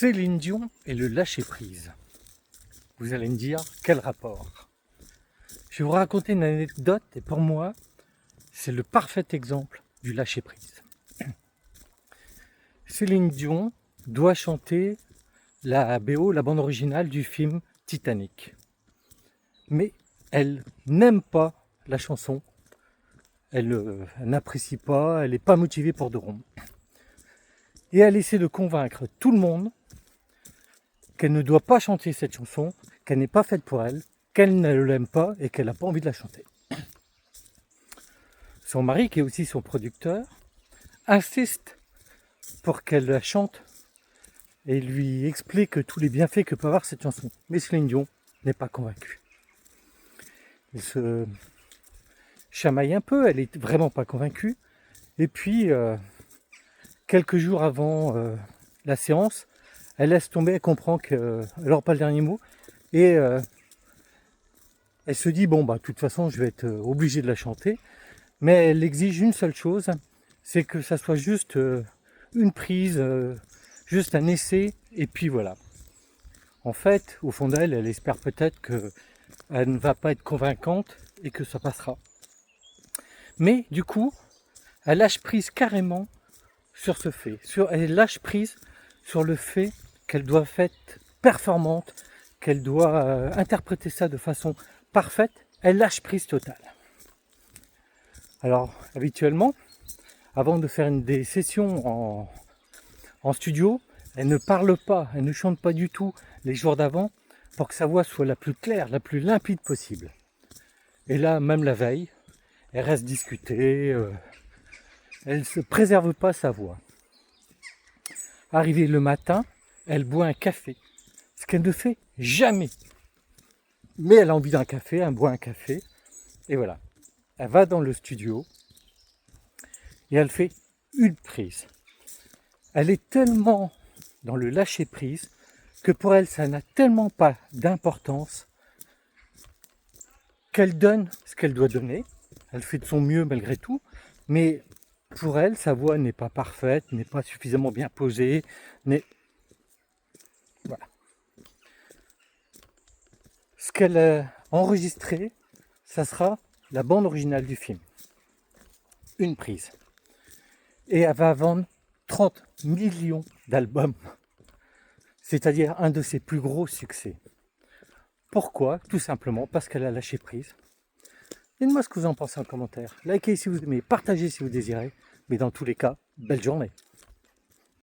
Céline Dion et le lâcher-prise. Vous allez me dire, quel rapport? Je vais vous raconter une anecdote et pour moi, c'est le parfait exemple du lâcher-prise. Céline Dion doit chanter la BO, la bande originale du film Titanic. Mais elle n'aime pas la chanson, elle n'apprécie pas, elle n'est pas motivée pour de rond. Et elle essaie de convaincre tout le monde qu'elle ne doit pas chanter cette chanson, qu'elle n'est pas faite pour elle, qu'elle ne l'aime pas et qu'elle n'a pas envie de la chanter. Son mari, qui est aussi son producteur, insiste pour qu'elle la chante et lui explique tous les bienfaits que peut avoir cette chanson. Mais Céline Dion n'est pas convaincue. Elle se chamaille un peu, elle n'est vraiment pas convaincue. Et puis, quelques jours avant la séance, elle laisse tomber, elle comprend qu'elle n'aura pas le dernier mot. Et elle se dit, bon, bah, de toute façon, je vais être obligée de la chanter. Mais elle exige une seule chose, c'est que ça soit juste une prise, juste un essai, et puis voilà. En fait, au fond d'elle, elle espère peut-être qu'elle ne va pas être convaincante et que ça passera. Mais du coup, elle lâche prise carrément sur ce fait. Elle lâche prise sur le fait qu'elle doit être performante, qu'elle doit interpréter ça de façon parfaite. Elle lâche prise totale. Alors, habituellement, avant de faire des sessions en studio, elle ne parle pas, elle ne chante pas du tout les jours d'avant pour que sa voix soit la plus claire, la plus limpide possible. Et là, même la veille, elle reste discutée, elle ne se préserve pas sa voix. Arrivée le matin, elle boit un café, ce qu'elle ne fait jamais. Mais elle a envie d'un café, elle boit un café, et voilà. Elle va dans le studio et elle fait une prise. Elle est tellement dans le lâcher-prise que pour elle, ça n'a tellement pas d'importance qu'elle donne ce qu'elle doit donner. Elle fait de son mieux malgré tout, mais pour elle, sa voix n'est pas parfaite, n'est pas suffisamment bien posée, voilà. Ce qu'elle a enregistré, ça sera la bande originale du film. Une prise. Et elle va vendre 30 millions d'albums. C'est-à-dire un de ses plus gros succès. Pourquoi? Tout simplement parce qu'elle a lâché prise. Dites-moi ce que vous en pensez en commentaire. Likez si vous aimez, partagez si vous désirez. Mais dans tous les cas, belle journée.